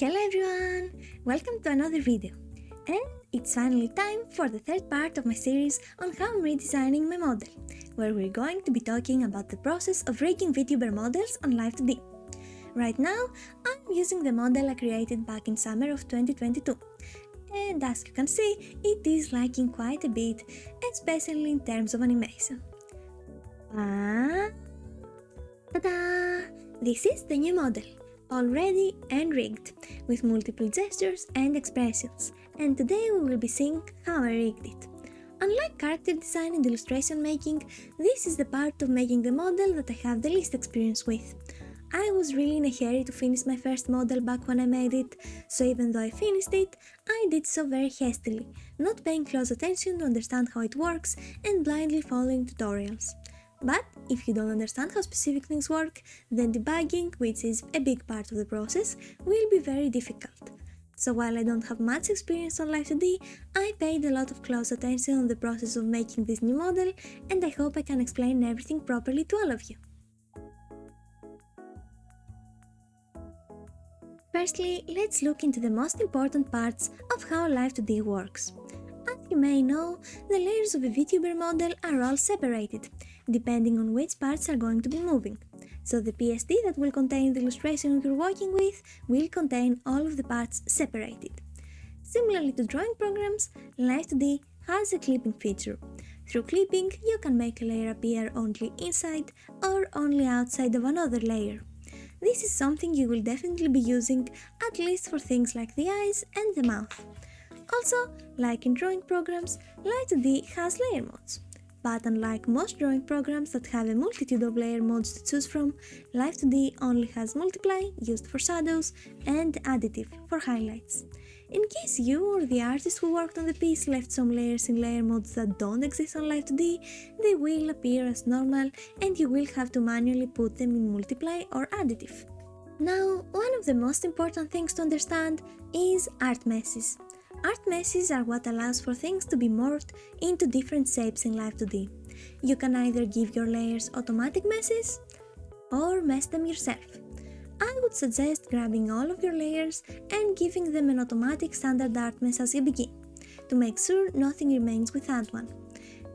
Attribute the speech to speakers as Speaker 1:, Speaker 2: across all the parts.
Speaker 1: Hello everyone! Welcome to another video. And it's finally time for the third part of my series on how I'm redesigning my model, where we're going to be talking about the process of rigging VTuber models on Live2D. Right now, I'm using the model I created back in summer of 2022. And as you can see, it is lagging quite a bit, especially in terms of animation. Ta-da! This is the new model, all ready and rigged, with multiple gestures and expressions, and today we will be seeing how I rigged it. Unlike character design and illustration making, this is the part of making the model that I have the least experience with. I was really in a hurry to finish my first model back when I made it, so even though I finished it, I did so very hastily, not paying close attention to understand how it works and blindly following tutorials. But if you don't understand how specific things work, then debugging, which is a big part of the process, will be very difficult. So while I don't have much experience on Live2D, I paid a lot of close attention on the process of making this new model, and I hope I can explain everything properly to all of you. Firstly, let's look into the most important parts of how Live2D works. As you may know, the layers of a VTuber model are all separated, depending on which parts are going to be moving. So the PSD that will contain the illustration you're working with will contain all of the parts separated. Similarly to drawing programs, Live2D has a clipping feature. Through clipping, you can make a layer appear only inside or only outside of another layer. This is something you will definitely be using, at least for things like the eyes and the mouth. Also, like in drawing programs, Live2D has layer modes. But unlike most drawing programs that have a multitude of layer modes to choose from, Live2D only has multiply, used for shadows, and additive, for highlights. In case you or the artist who worked on the piece left some layers in layer modes that don't exist on Live2D, they will appear as normal and you will have to manually put them in multiply or additive. Now, one of the most important things to understand is art meshes. Art meshes are what allows for things to be morphed into different shapes in Live2D. You can either give your layers automatic meshes or mesh them yourself. I would suggest grabbing all of your layers and giving them an automatic standard art mesh as you begin, to make sure nothing remains without one.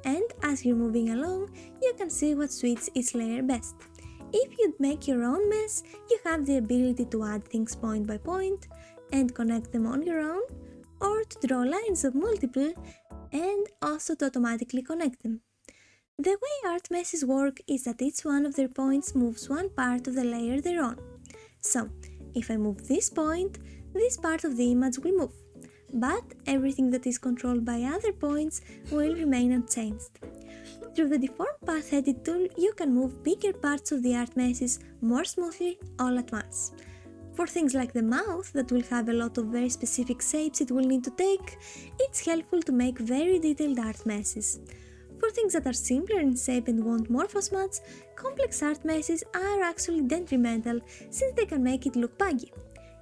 Speaker 1: And as you're moving along, you can see what suits each layer best. If you'd make your own mesh, you have the ability to add things point by point and connect them on your own, or to draw lines of multiple and also to automatically connect them. The way art meshes work is that each one of their points moves one part of the layer they're on. So, if I move this point, this part of the image will move, but everything that is controlled by other points will remain unchanged. Through the Deform Path Edit tool, you can move bigger parts of the art meshes more smoothly all at once. For things like the mouth, that will have a lot of very specific shapes it will need to take, it's helpful to make very detailed art meshes. For things that are simpler in shape and want morphos match, complex art meshes are actually detrimental since they can make it look buggy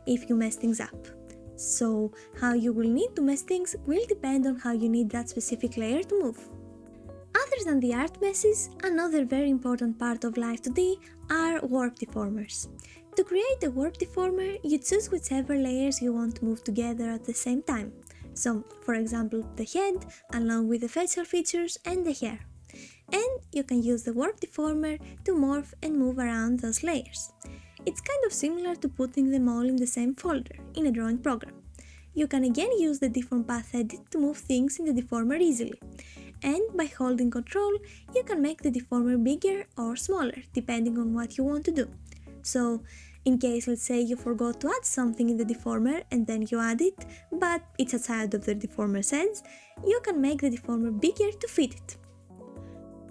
Speaker 1: if you mess things up. So, how you will need to mesh things will depend on how you need that specific layer to move. Other than the art meshes, another very important part of Live2D are warp deformers. To create a warp deformer, you choose whichever layers you want to move together at the same time. So, for example, the head, along with the facial features and the hair. And you can use the warp deformer to morph and move around those layers. It's kind of similar to putting them all in the same folder in a drawing program. You can again use the Deform Path Edit to move things in the deformer easily. And by holding Control, you can make the deformer bigger or smaller, depending on what you want to do. So, in case, let's say, you forgot to add something in the deformer and then you add it, but it's outside of the deformer's edge, you can make the deformer bigger to fit it.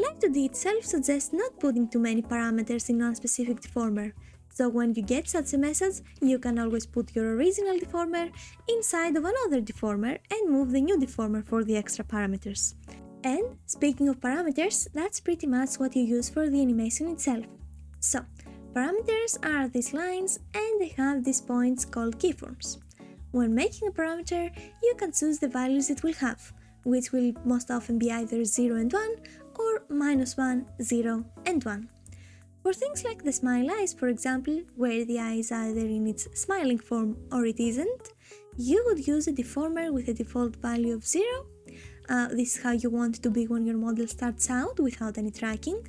Speaker 1: Live2D itself suggests not putting too many parameters in one specific deformer, so when you get such a message, you can always put your original deformer inside of another deformer and move the new deformer for the extra parameters. And speaking of parameters, that's pretty much what you use for the animation itself. So, parameters are these lines and they have these points called keyforms. When making a parameter, you can choose the values it will have, which will most often be either 0 and 1 or -1, 0 and 1. For things like the smile eyes, for example, where the eye is either in its smiling form or it isn't, you would use a deformer with a default value of 0. This is how you want it to be when your model starts out without any tracking.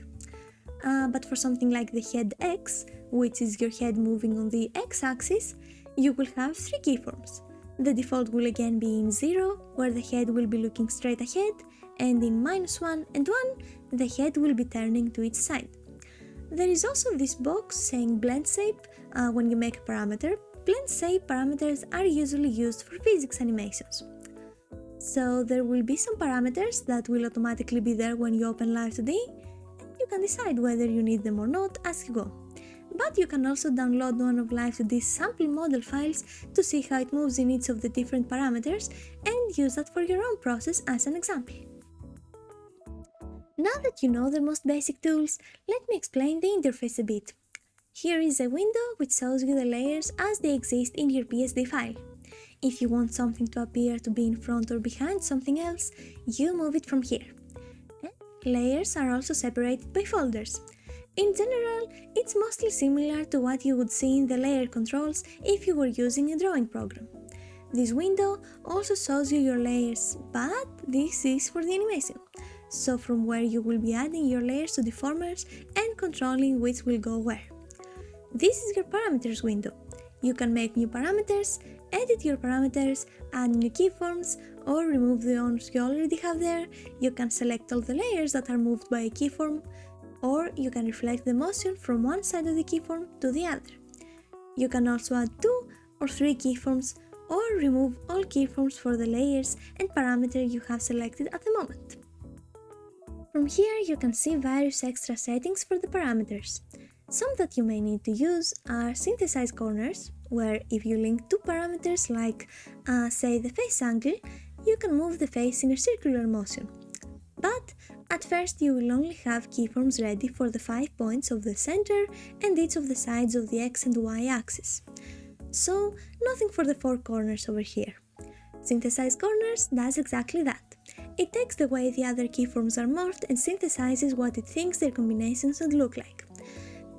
Speaker 1: But for something like the head X, which is your head moving on the X-axis, you will have 3 keyforms. The default will again be in 0, where the head will be looking straight ahead, and in -1 and 1, the head will be turning to its side. There is also this box saying blend shape when you make a parameter. Blend shape parameters are usually used for physics animations. So there will be some parameters that will automatically be there when you open Live2D, and you can decide whether you need them or not as you go. But you can also download one of Live2D's sample model files to see how it moves in each of the different parameters and use that for your own process as an example. Now that you know the most basic tools, let me explain the interface a bit. Here is a window which shows you the layers as they exist in your PSD file. If you want something to appear to be in front or behind something else, you move it from here. And layers are also separated by folders. In general, it's mostly similar to what you would see in the layer controls if you were using a drawing program. This window also shows you your layers, but this is for the animation. So from where you will be adding your layers to deformers and controlling which will go where. This is your parameters window. You can make new parameters, edit your parameters, add new keyforms, or remove the ones you already have there. You can select all the layers that are moved by a keyform, or you can reflect the motion from one side of the keyform to the other. You can also add 2 or 3 keyforms, or remove all keyforms for the layers and parameter you have selected at the moment. From here you can see various extra settings for the parameters. Some that you may need to use are synthesize corners, where if you link 2 parameters like, say, the face angle, you can move the face in a circular motion. But at first you will only have keyforms ready for the 5 points of the center and each of the sides of the X and Y axis. So nothing for the 4 corners over here. Synthesize corners does exactly that. It takes the way the other keyforms are morphed and synthesizes what it thinks their combinations should look like.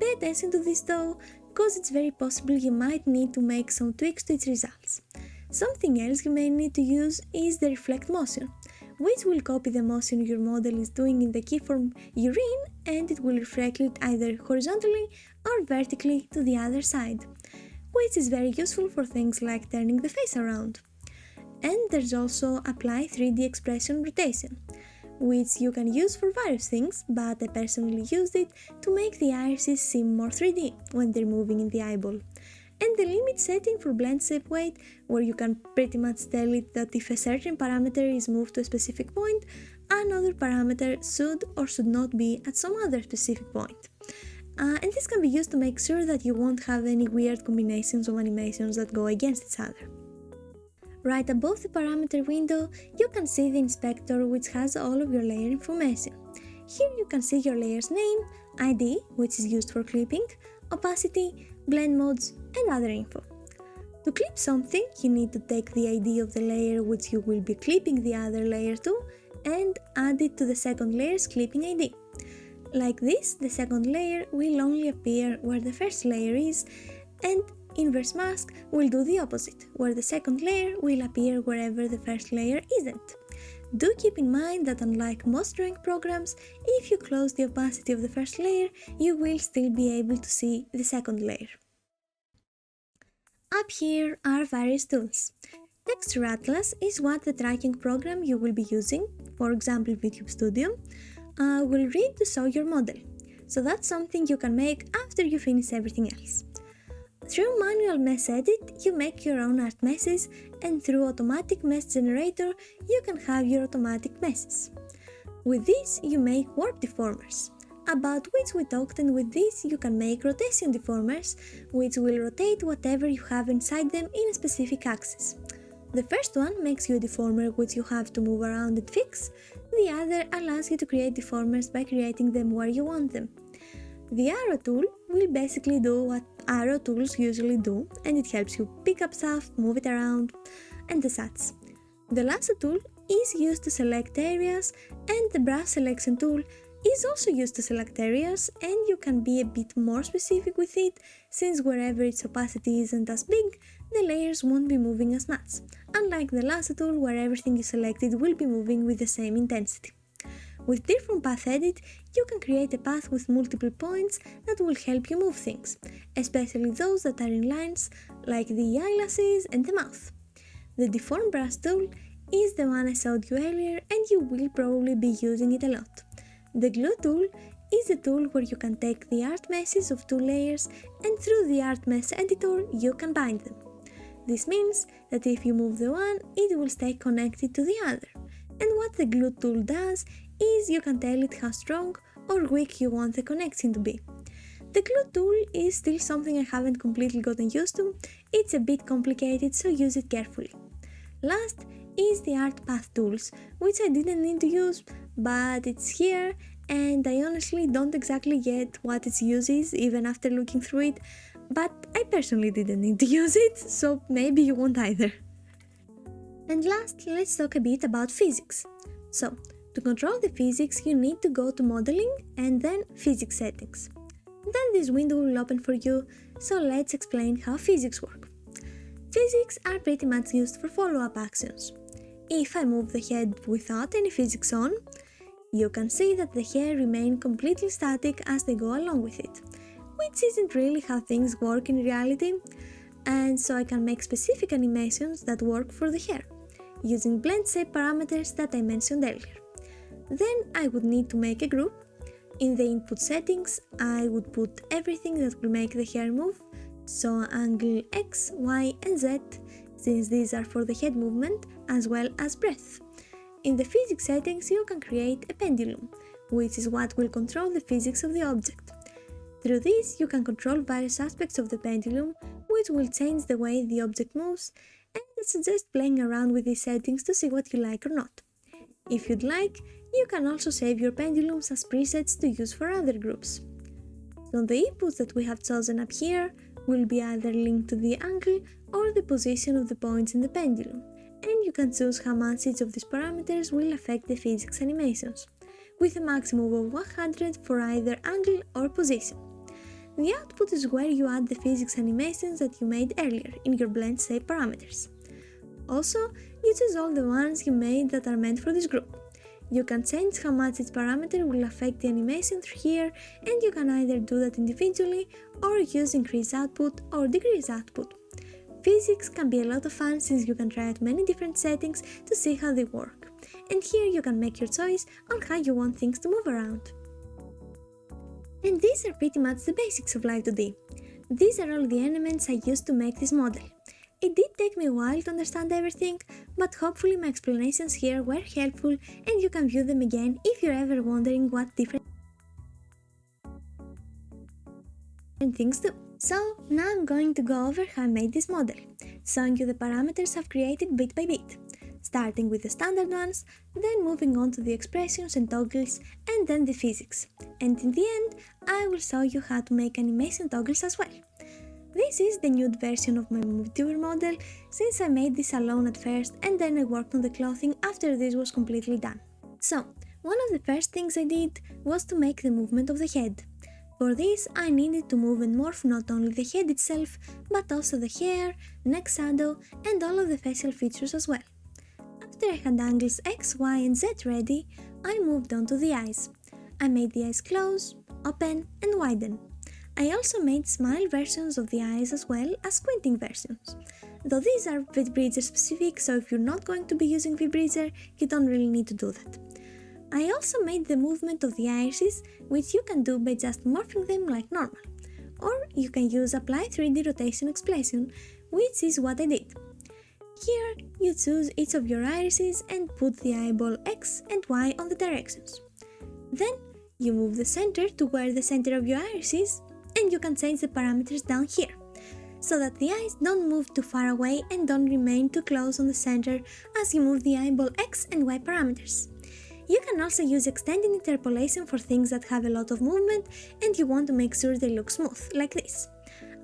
Speaker 1: Pay attention to this though, because it's very possible you might need to make some tweaks to its results. Something else you may need to use is the reflect motion, which will copy the motion your model is doing in the keyform you're in, and it will reflect it either horizontally or vertically to the other side, which is very useful for things like turning the face around. And there's also apply 3D expression rotation, which you can use for various things, but I personally used it to make the irises seem more 3D when they're moving in the eyeball. And the limit setting for blend shape weight, where you can pretty much tell it that if a certain parameter is moved to a specific point, another parameter should or should not be at some other specific point. And this can be used to make sure that you won't have any weird combinations of animations that go against each other. Right above the parameter window, you can see the inspector, which has all of your layer information. Here you can see your layer's name, ID, which is used for clipping, opacity, blend modes, and other info. To clip something, you need to take the ID of the layer which you will be clipping the other layer to and add it to the second layer's clipping ID. Like this, the second layer will only appear where the first layer is, and inverse mask will do the opposite, where the second layer will appear wherever the first layer isn't. Do keep in mind that unlike most drawing programs, if you close the opacity of the first layer, you will still be able to see the second layer. Up here are various tools. Texture Atlas is what the tracking program you will be using, for example VTube Studio, will read to show your model. So that's something you can make after you finish everything else. Through manual mesh edit, you make your own art meshes, and through automatic mesh generator, you can have your automatic meshes. With this, you make warp deformers, about which we talked, and with this you can make rotation deformers, which will rotate whatever you have inside them in a specific axis. The first one makes you a deformer which you have to move around and fix, the other allows you to create deformers by creating them where you want them. The arrow tool will basically do what arrow tools usually do, and it helps you pick up stuff, move it around, and such. The lasso tool is used to select areas, and the brush selection tool is also used to select areas, and you can be a bit more specific with it, since wherever its opacity isn't as big, the layers won't be moving as much, unlike the lasso tool where everything you selected will be moving with the same intensity. With different path edit, you can create a path with multiple points that will help you move things, especially those that are in lines like the eyelashes and the mouth. The deform brush tool is the one I showed you earlier, and you will probably be using it a lot. The glue tool is a tool where you can take the art meshes of two layers, and through the art mesh editor you can bind them. This means that if you move the one, it will stay connected to the other. And what the glue tool does is you can tell it how strong or weak you want the connection to be. The glue tool is still something I haven't completely gotten used to. It's a bit complicated, so use it carefully. Last is the art path tools, which I didn't need to use, but it's here, and I honestly don't exactly get what its use is even after looking through it, but I personally didn't need to use it, so maybe you won't either. And last, let's talk a bit about physics. So, to control the physics, you need to go to modeling and then physics settings. Then this window will open for you, so let's explain how physics work. Physics are pretty much used for follow-up actions. If I move the head without any physics on, you can see that the hair remain completely static as they go along with it, which isn't really how things work in reality, and so I can make specific animations that work for the hair, using blend shape parameters that I mentioned earlier. Then I would need to make a group. In the input settings, I would put everything that will make the hair move, so angle X, Y, and Z, since these are for the head movement, as well as breath. In the physics settings, you can create a pendulum, which is what will control the physics of the object. Through this, you can control various aspects of the pendulum, which will change the way the object moves, and I suggest playing around with these settings to see what you like or not. If you'd like, you can also save your pendulums as presets to use for other groups. So the inputs that we have chosen up here will be either linked to the angle or the position of the points in the pendulum, and you can choose how much each of these parameters will affect the physics animations, with a maximum of 100 for either angle or position. The output is where you add the physics animations that you made earlier in your blend shape parameters. Also, you choose all the ones you made that are meant for this group. You can change how much each parameter will affect the animation through here, and you can either do that individually or use increase output or decrease output. Physics can be a lot of fun since you can try out many different settings to see how they work, and here you can make your choice on how you want things to move around. And these are pretty much the basics of Live 2D. These are all the elements I used to make this model. It did take me a while to understand everything, but hopefully my explanations here were helpful and you can view them again if you're ever wondering what different things do. So now I'm going to go over how I made this model, showing you the parameters I've created bit by bit, starting with the standard ones, then moving on to the expressions and toggles, and then the physics. And in the end, I will show you how to make animation toggles as well. This is the nude version of my VTuber model, since I made this alone at first and then I worked on the clothing after this was completely done. So, one of the first things I did was to make the movement of the head. For this, I needed to move and morph not only the head itself, but also the hair, neck shadow, and all of the facial features as well. After I had angles X, Y, and Z ready, I moved on to the eyes. I made the eyes close, open, and widen. I also made smile versions of the eyes as well as squinting versions, though these are VBridger specific, so if you're not going to be using VBridger, you don't really need to do that. I also made the movement of the irises, which you can do by just morphing them like normal, or you can use apply 3D rotation explosion, which is what I did. Here, you choose each of your irises and put the eyeball X and Y on the directions. Then, you move the center to where the center of your iris is, and you can change the parameters down here, so that the eyes don't move too far away and don't remain too close on the center as you move the eyeball X and Y parameters. You can also use extending interpolation for things that have a lot of movement and you want to make sure they look smooth, like this.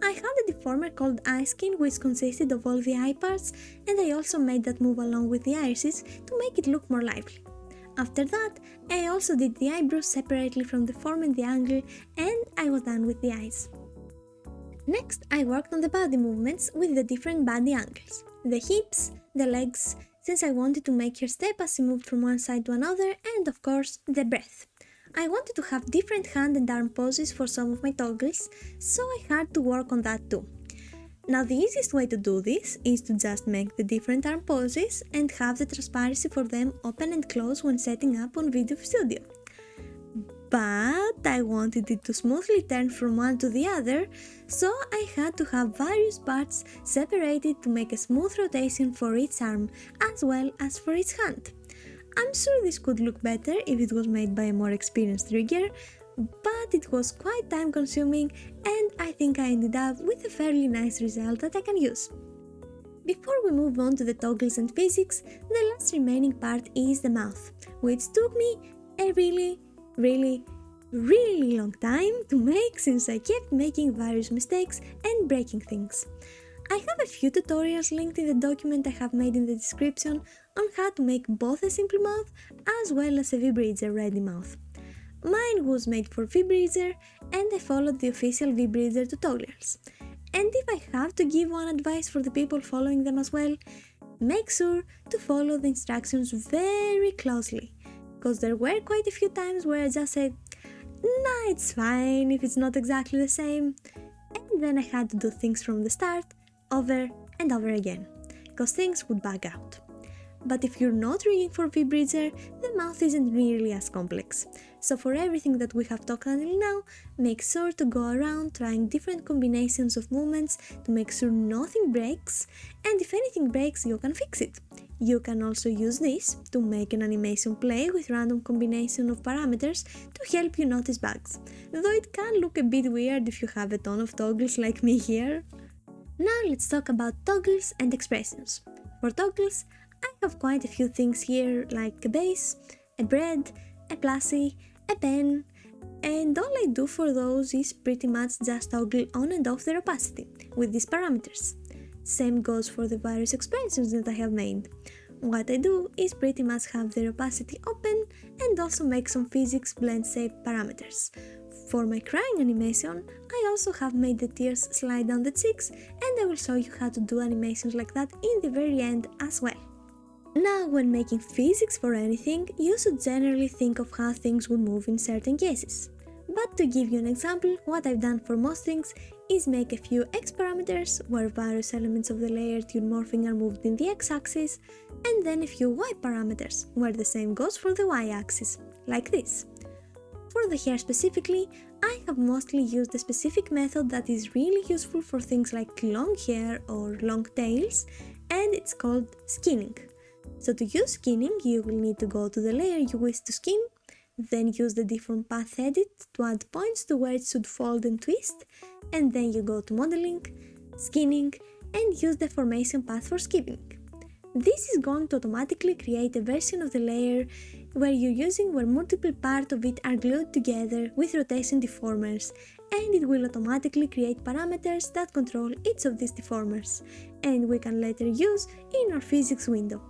Speaker 1: I had a deformer called eye skin which consisted of all the eye parts, and I also made that move along with the irises to make it look more lively. After that, I also did the eyebrows separately from the form and the angle, and I was done with the eyes. Next, I worked on the body movements with the different body angles. The hips, the legs, since I wanted to make her step as she moved from one side to another, and of course, the breath. I wanted to have different hand and arm poses for some of my toggles, so I had to work on that too. Now the easiest way to do this is to just make the different arm poses and have the transparency for them open and close when setting up on Video Studio. But I wanted it to smoothly turn from one to the other, so I had to have various parts separated to make a smooth rotation for each arm as well as for each hand. I'm sure this could look better if it was made by a more experienced rigger, but it was quite time consuming and I think I ended up with a fairly nice result that I can use. Before we move on to the toggles and physics, the last remaining part is the mouth, which took me a really long time to make since I kept making various mistakes and breaking things. I have a few tutorials linked in the document I have made in the description on how to make both a simple mouth as well as a VBridger ready mouth. Mine was made for VBridger and I followed the official VBridger tutorials. And if I have to give one advice for the people following them as well, make sure to follow the instructions very closely, because there were quite a few times where I just said, nah, it's fine if it's not exactly the same, and then I had to do things from the start, over and over again, because things would bug out. But if you're not rigging for VBridger, the mouth isn't really as complex. So for everything that we have talked until now, make sure to go around trying different combinations of movements to make sure nothing breaks, and if anything breaks, you can fix it. You can also use this to make an animation play with random combination of parameters to help you notice bugs, though it can look a bit weird if you have a ton of toggles like me here. Now let's talk about toggles and expressions. For toggles, I have quite a few things here like a base, a bread, a plushie, a pen, and all I do for those is pretty much just toggle on and off their opacity with these parameters. Same goes for the various expressions that I have made. What I do is pretty much have their opacity open and also make some physics blend shape parameters. For my crying animation, I also have made the tears slide down the cheeks, and I will show you how to do animations like that in the very end as well. Now, when making physics for anything, you should generally think of how things would move in certain cases. But to give you an example, what I've done for most things is make a few X parameters where various elements of the layer tune morphing are moved in the X axis, and then a few Y parameters where the same goes for the Y axis, like this. For the hair specifically, I have mostly used a specific method that is really useful for things like long hair or long tails, and it's called skinning. So to use skinning, you will need to go to the layer you wish to skin, then use the deform path edit to add points to where it should fold and twist, and then you go to modeling, skinning, and use the formation path for skipping. This is going to automatically create a version of the layer where multiple parts of it are glued together with rotation deformers, and it will automatically create parameters that control each of these deformers, and we can later use in our physics window.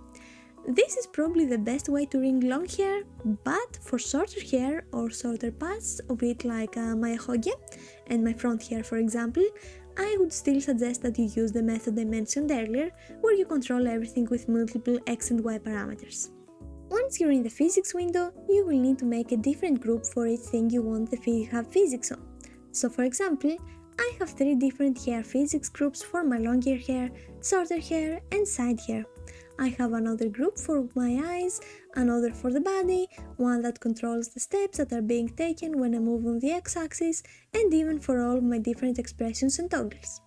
Speaker 1: This is probably the best way to ring long hair, but for shorter hair or shorter parts of it like my hoge and my front hair for example, I would still suggest that you use the method I mentioned earlier, where you control everything with multiple X and Y parameters. Once you're in the physics window, you will need to make a different group for each thing you want to have physics on. So for example, I have 3 different hair physics groups for my longer hair, shorter hair and side hair. I have another group for my eyes, another for the body, one that controls the steps that are being taken when I move on the x-axis, and even for all of my different expressions and toggles.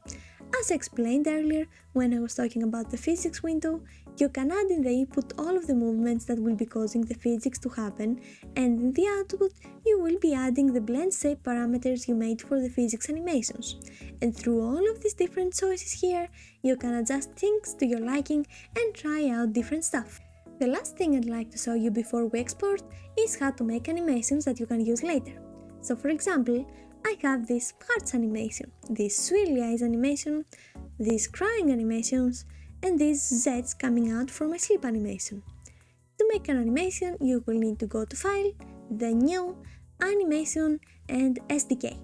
Speaker 1: As I explained earlier when I was talking about the physics window, you can add in the input all of the movements that will be causing the physics to happen, and in the output you will be adding the blend shape parameters you made for the physics animations. And through all of these different choices here, you can adjust things to your liking and try out different stuff. The last thing I'd like to show you before we export is how to make animations that you can use later. So for example, I have this hearts animation, this swirly eyes animation, these crying animations, and these Z's coming out for my sleep animation. To make an animation, you will need to go to File, then New, Animation and SDK.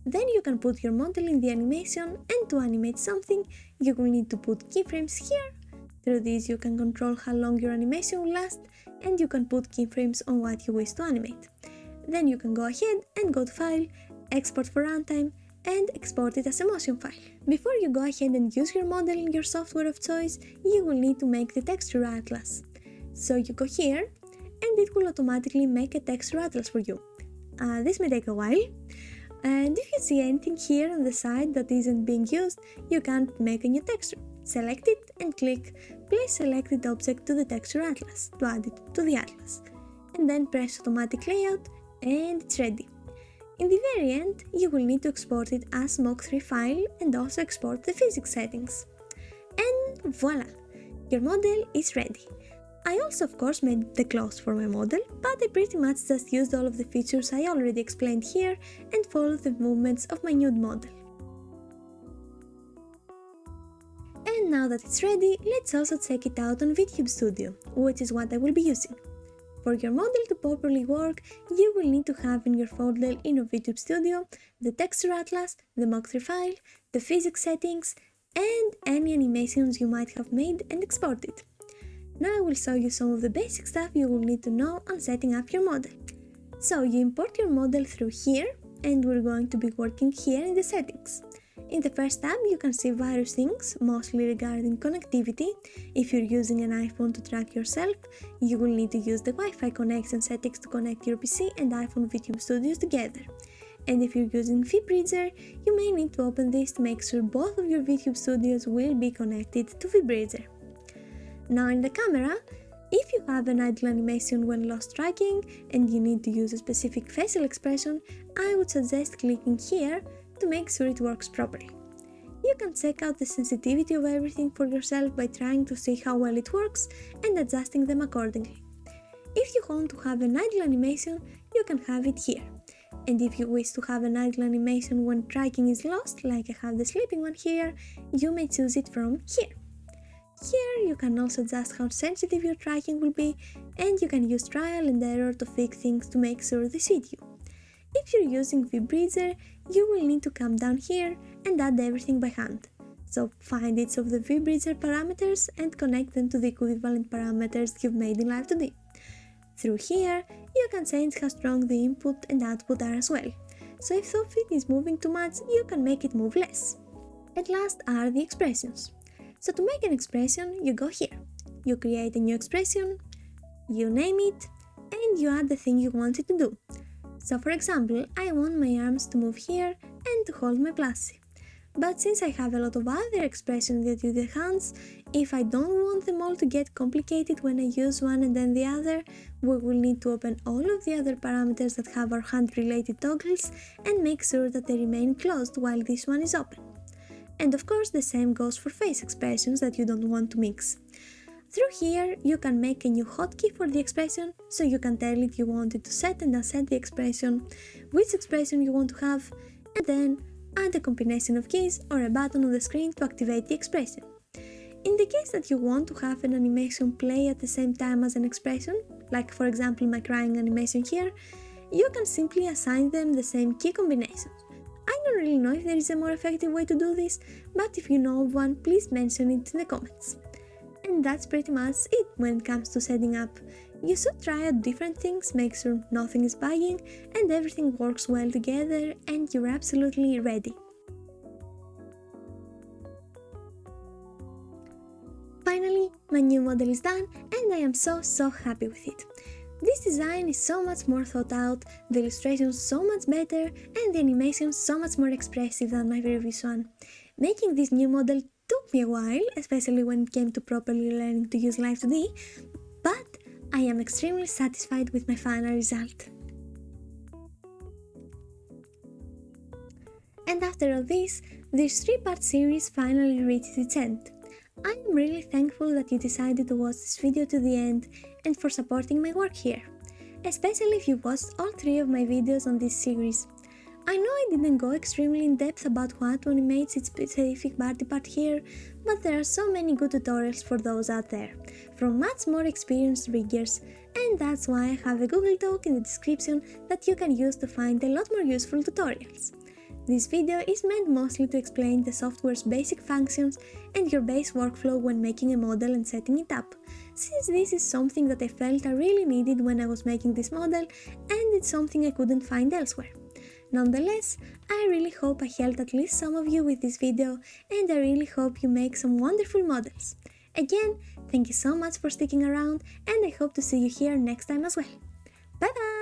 Speaker 1: Then you can put your model in the animation, and to animate something, you will need to put keyframes here. Through this you can control how long your animation will last, and you can put keyframes on what you wish to animate. Then you can go ahead and go to File, Export for Runtime, and export it as a motion file. Before you go ahead and use your model in your software of choice, you will need to make the texture atlas. So you go here, and it will automatically make a texture atlas for you. This may take a while, and if you see anything here on the side that isn't being used, you can't make a new texture. Select it and click Place Selected Object to the Texture Atlas to add it to the atlas, and then press Automatic Layout, and it's ready. In the very end, you will need to export it as Mach3 file and also export the physics settings. And voila! Your model is ready. I also of course made the clothes for my model, but I pretty much just used all of the features I already explained here and followed the movements of my nude model. And now that it's ready, let's also check it out on VTube Studio, which is what I will be using. For your model to properly work, you will need to have in your folder in your VTube Studio the texture atlas, the Mach3 file, the physics settings, and any animations you might have made and exported. Now I will show you some of the basic stuff you will need to know on setting up your model. So you import your model through here, and we're going to be working here in the settings. In the first tab you can see various things, mostly regarding connectivity. If you're using an iPhone to track yourself, you will need to use the Wi-Fi connection settings to connect your PC and iPhone VTube Studios together. And if you're using VBridger, you may need to open this to make sure both of your VTube Studios will be connected to VBridger. Now in the camera, if you have an idle animation when lost tracking and you need to use a specific facial expression, I would suggest clicking here to make sure it works properly. You can check out the sensitivity of everything for yourself by trying to see how well it works and adjusting them accordingly. If you want to have an idle animation, you can have it here. And if you wish to have an idle animation when tracking is lost, like I have the sleeping one here, you may choose it from here. Here you can also adjust how sensitive your tracking will be, and you can use trial and error to fix things to make sure they suit you. If you're using VBridger, you will need to come down here and add everything by hand. So find each of the VBridger parameters and connect them to the equivalent parameters you've made in Live 2D. Through here, you can change how strong the input and output are as well. So if something is moving too much, you can make it move less. At last are the expressions. So to make an expression, you go here. You create a new expression, you name it, and you add the thing you want it to do. So for example, I want my arms to move here and to hold my plushie. But since I have a lot of other expressions that use the hands, if I don't want them all to get complicated when I use one and then the other, we will need to open all of the other parameters that have our hand-related toggles and make sure that they remain closed while this one is open. And of course the same goes for face expressions that you don't want to mix. Through here, you can make a new hotkey for the expression, so you can tell it you want it to set and unset the expression, which expression you want to have, and then add a combination of keys or a button on the screen to activate the expression. In the case that you want to have an animation play at the same time as an expression, like for example my crying animation here, you can simply assign them the same key combinations. I don't really know if there is a more effective way to do this, but if you know of one, please mention it in the comments. And that's pretty much it when it comes to setting up. You should try out different things, make sure nothing is bugging and everything works well together, and you're absolutely ready. Finally, my new model is done and I am so happy with it. This design is so much more thought out, the illustrations so much better, and the animation so much more expressive than my previous one. Making this new model took me a while, especially when it came to properly learning to use Live 2D, but I am extremely satisfied with my final result. And after all this three-part series finally reaches its end. I am really thankful that you decided to watch this video to the end and for supporting my work here, especially if you watched all 3 of my videos on this series. I know I didn't go extremely in depth about what animates each specific body part here, but there are so many good tutorials for those out there, from much more experienced riggers, and that's why I have a Google Doc in the description that you can use to find a lot more useful tutorials. This video is meant mostly to explain the software's basic functions and your base workflow when making a model and setting it up, since this is something that I felt I really needed when I was making this model and it's something I couldn't find elsewhere. Nonetheless, I really hope I helped at least some of you with this video, and I really hope you make some wonderful models. Again, thank you so much for sticking around, and I hope to see you here next time as well. Bye bye!